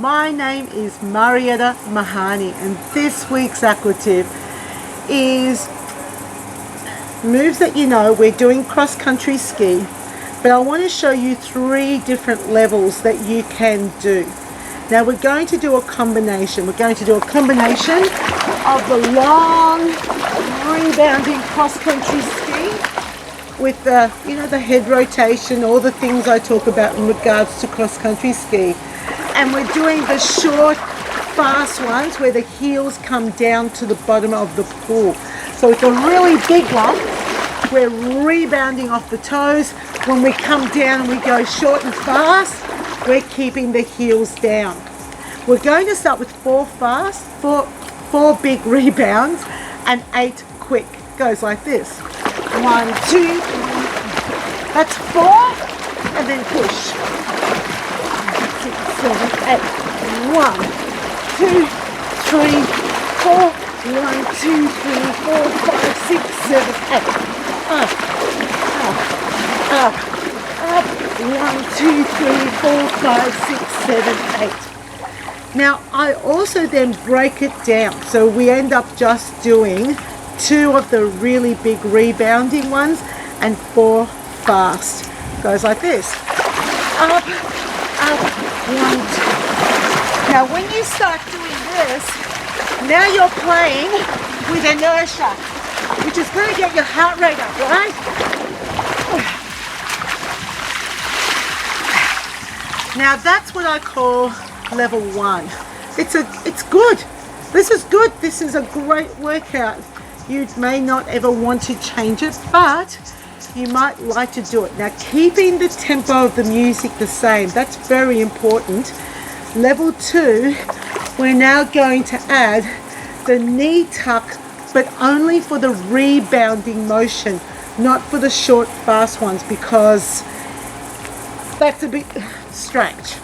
My name is Marietta Mehanni, and this week's Aqua Tip is moves that we're doing cross-country ski, but I want to show you 3 different levels that you can do. Now we're going to do a combination. We're going to do a combination of the long rebounding cross-country ski with the the head rotation, all the things I talk about in regards to cross-country ski. And we're doing the short, fast ones where the heels come down to the bottom of the pool. So it's a really big one. We're rebounding off the toes. When we come down and we go short and fast, we're keeping the heels down. We're going to start with 4 fast, 4 big rebounds, and 8 quick. Goes like this. 1, 2, that's 4, and then push. 6, 7, 8. 1, 2, 3, 4. 1, 2, 3, 4, 5, 6, 7, 8. Up, up, up, up. 1, 2, 3, 4, 5, 6, 7, 8. Now I also then break it down, so we end up just doing 2 of the really big rebounding ones and 4 fast. Goes like this. Up, up, 1, 2. Now when you start doing this, now you're playing with inertia, which is going to get your heart rate up, right? Now that's what I call level 1. It's good. This is good. This is a great workout. You may not ever want to change it, but you might like to do it. Now keeping the tempo of the music the same, that's very important. Level 2, we're now going to add the knee tuck, but only for the rebounding motion, not for the short fast ones, because that's a bit strange.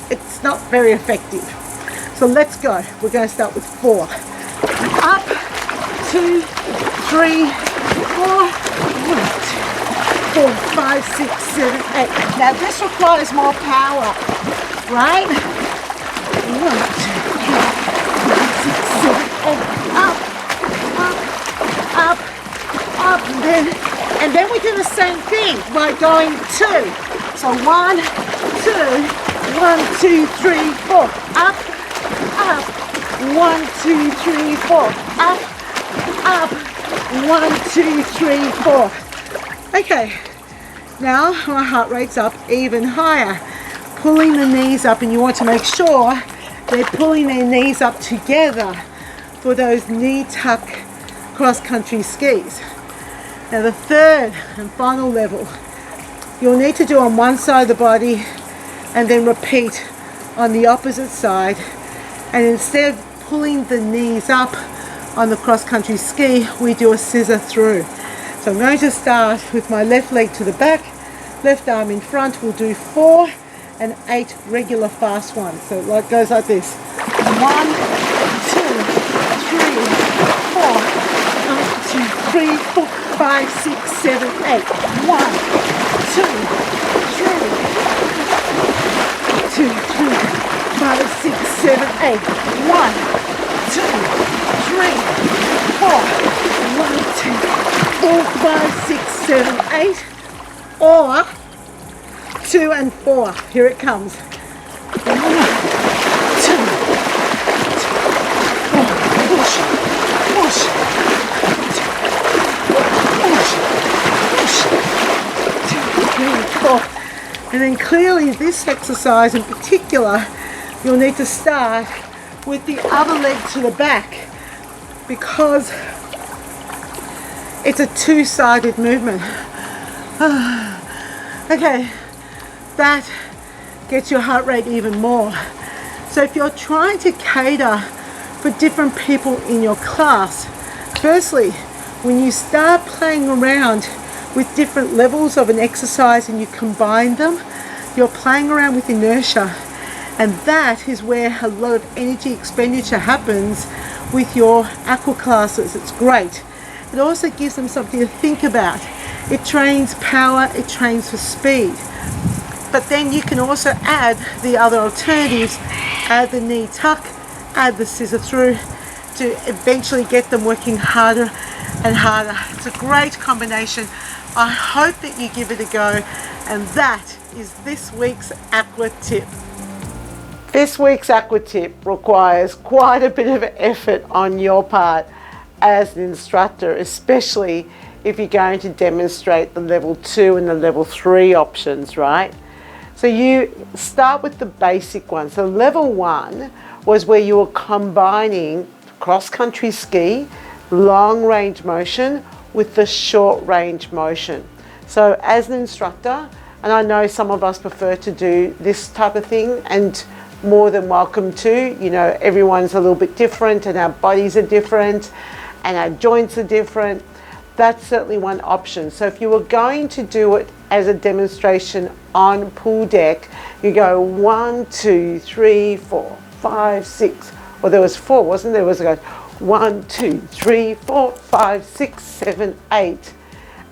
It's not very effective. So let's go. We're going to start with 4. Up, 2, 3, 4, 1, 2, 4, 5, 6, 7, 8. Now this requires more power, right? 1, 2, 3, 4, 5, 6, 7, 8. Up, up, up, up, and then we do the same thing by going 2. So 1, 2, 1, 2, 3, 4. Up, up. 1, 2, 3, 4. Up, up. 1, 2, 3, 4. Okay, now my heart rate's up even higher. Pulling the knees up, and you want to make sure they're pulling their knees up together for those knee tuck cross-country skis. Now the 3rd and final level, you'll need to do on one side of the body and then repeat on the opposite side. And instead of pulling the knees up on the cross-country ski, we do a scissor through. So I'm going to start with my left leg to the back, left arm in front. We'll do 4 and 8 regular fast ones. So it goes like this. 1, 2, 3, 4. 1, 2, 3, 4, 5, 6, 7, 8. 1, 2, 3, 2, 3, 5, 6, 7, 8. 1, 2, 3, 4. 1, 2, 4, 5, 6, 7, 8. Or 2 and 4. Here it comes. 1, 2, 4. Push, push, push, push. 2, 3, 4. And then clearly this exercise in particular, you'll need to start with the other leg to the back, because it's a 2-sided movement. Okay, that gets your heart rate even more. So if you're trying to cater for different people in your class, firstly, when you start playing around with different levels of an exercise and you combine them, you're playing around with inertia. And that is where a lot of energy expenditure happens with your aqua classes. It's great. It also gives them something to think about. It trains power, it trains for speed. But then you can also add the other alternatives add the knee tuck, add the scissor through to eventually get them working harder and harder. It's a great combination. I hope that you give it a go, and that is this week's Aqua tip. This week's Aqua tip requires quite a bit of effort on your part as an instructor, especially if you're going to demonstrate the level 2 and the level 3 options, right? So you start with the basic one. So level 1 was where you were combining cross-country ski, long range motion with the short range motion. So as an instructor, and I know some of us prefer to do this type of thing, and more than welcome to, you know, everyone's a little bit different and our bodies are different and our joints are different. That's certainly one option. So if you were going to do it as a demonstration on pool deck, you go 1, 2, 3, 4, 5, 6. Well, there was 4, wasn't there? It was like 1, 2, 3, 4, 5, 6, 7, 8.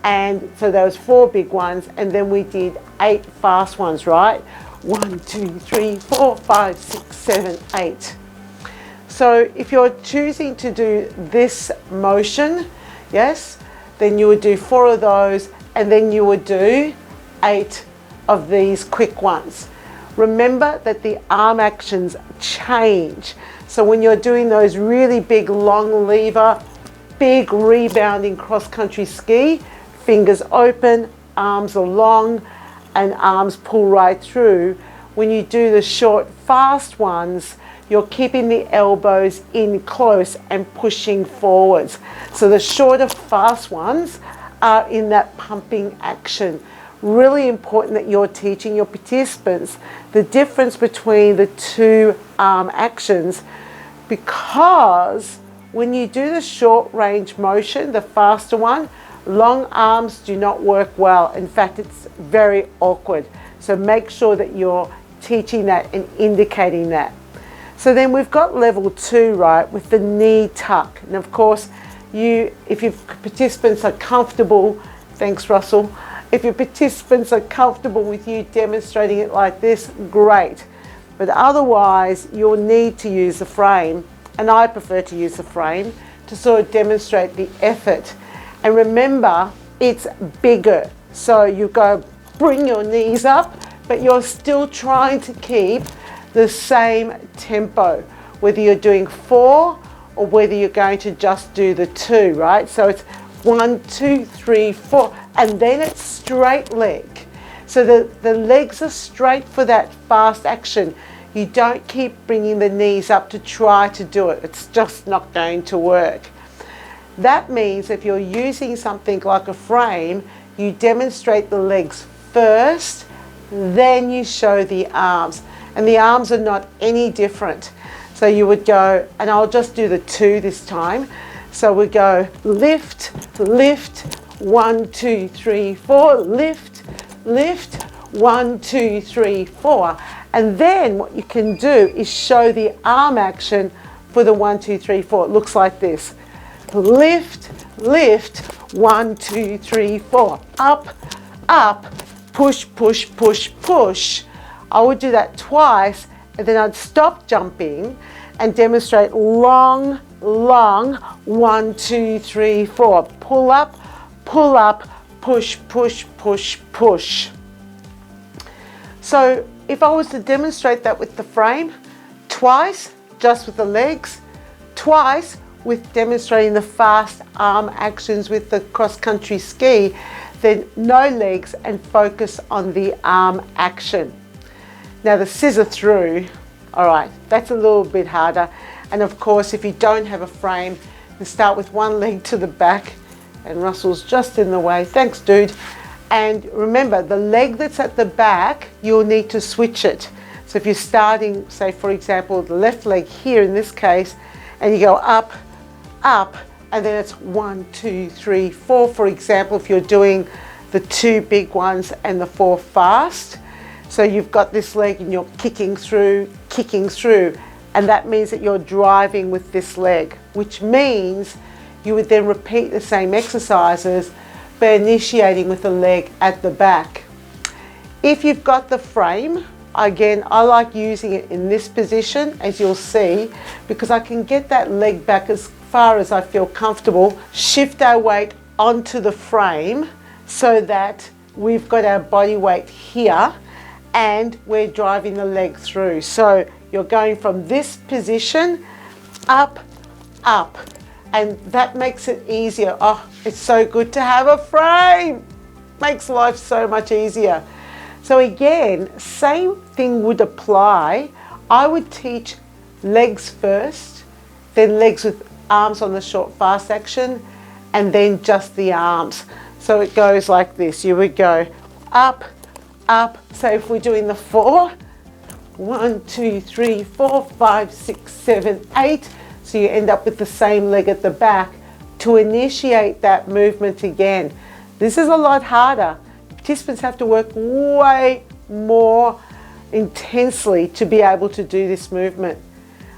And so there was 4 big ones, and then we did 8 fast ones, right? 1, 2, 3, 4, 5, 6, 7, 8. So if you're choosing to do this motion, yes, then you would do 4 of those, and then you would do 8 of these quick ones. Remember that the arm actions change. So when you're doing those really big long lever, big rebounding cross-country ski, fingers open, arms are long, and arms pull right through. When you do the short, fast ones, you're keeping the elbows in close and pushing forwards. So the shorter, fast ones are in that pumping action. Really important that you're teaching your participants the difference between the 2 arm actions, because when you do the short range motion, the faster one, long arms do not work well. In fact, it's very awkward. So make sure that you're teaching that and indicating that. So then we've got level 2, right, with the knee tuck. And of course, if your participants are comfortable, thanks Russell, if your participants are comfortable with you demonstrating it like this, great. But otherwise, you'll need to use the frame, and I prefer to use the frame to sort of demonstrate the effort. And remember, it's bigger. So you go bring your knees up, but you're still trying to keep the same tempo, whether you're doing 4 or whether you're going to just do the 2, right? So it's 1, 2, 3, 4, and then it's straight leg. So the legs are straight for that fast action. You don't keep bringing the knees up to try to do it. It's just not going to work. That means if you're using something like a frame, you demonstrate the legs first, then you show the arms. And the arms are not any different. So you would go, and I'll just do the 2 this time. So we go lift, lift, 1, 2, 3, 4, lift, lift, 1, 2, 3, 4. And then what you can do is show the arm action for the 1, 2, 3, 4. It looks like this. Lift, lift, 1, 2, 3, 4. Up, up, push, push, push, push. I would do that twice, and then I'd stop jumping and demonstrate long, long, 1, 2, 3, 4. Pull up, push, push, push, push. So if I was to demonstrate that with the frame, twice just with the legs, twice with demonstrating the fast arm actions with the cross-country ski, then no legs and focus on the arm action. Now the scissor through, all right, that's a little bit harder. And of course, if you don't have a frame, you start with one leg to the back, and Russell's just in the way. Thanks, dude. And remember, the leg that's at the back, you'll need to switch it. So if you're starting, say for example, the left leg here in this case, and you go up, up, and then it's 1, 2, 3, 4, for example, if you're doing the 2 big ones and the 4 fast. So you've got this leg and you're kicking through, and that means that you're driving with this leg, which means you would then repeat the same exercises, but initiating with the leg at the back. If you've got the frame, Again, I like using it in this position, as you'll see, because I can get that leg back as far as I feel comfortable, shift our weight onto the frame so that we've got our body weight here and we're driving the leg through. So you're going from this position up, up, and that makes it easier. Oh, it's so good to have a frame. Makes life so much easier. So again, same thing would apply. I would teach legs first, then legs with arms on the short fast action, and then just the arms. So it goes like this. You would go up, up. So if we're doing the 4, 1, 2, 3, 4, 5, 6, 7, 8. So you end up with the same leg at the back to initiate that movement again. This is a lot harder. Participants have to work way more intensely to be able to do this movement.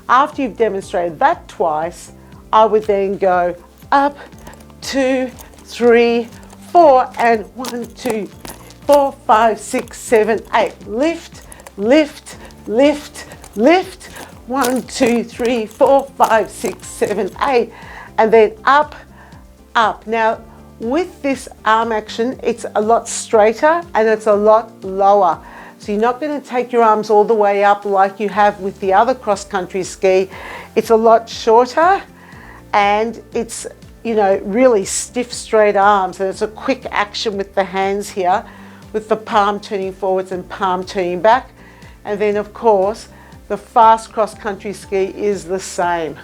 After you've demonstrated that twice, I would then go up, 2, 3, 4, and 1, 2, 4, 5, 6, 7, 8. Lift, lift, lift, lift. 1, 2, 3, 4, 5, 6, 7, 8. And then up, up. Now, with this arm action, it's a lot straighter and it's a lot lower. So you're not going to take your arms all the way up like you have with the other cross-country ski. It's a lot shorter and it's, you know, really stiff, straight arms. And it's a quick action with the hands here, with the palm turning forwards and palm turning back. And then, of course, the fast cross-country ski is the same.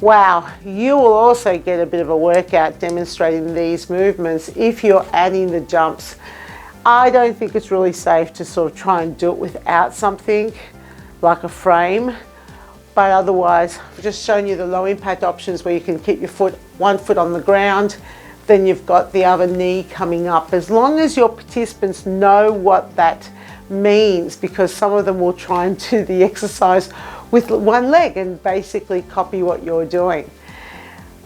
Wow, you will also get a bit of a workout demonstrating these movements if you're adding the jumps. I don't think it's really safe to sort of try and do it without something like a frame, but otherwise, I've just shown you the low impact options where you can keep your foot, one foot on the ground, then you've got the other knee coming up. As long as your participants know what that means, because some of them will try and do the exercise with one leg and basically copy what you're doing.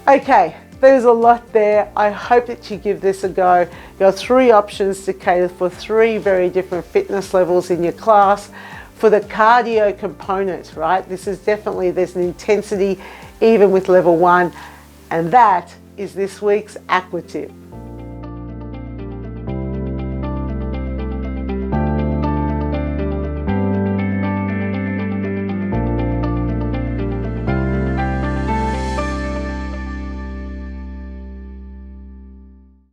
Okay, there's a lot there. I hope that you give this a go. There are 3 options to cater for 3 very different fitness levels in your class. For the cardio component, right, this is definitely, there's an intensity even with level 1, and that is this week's Aqua Tip.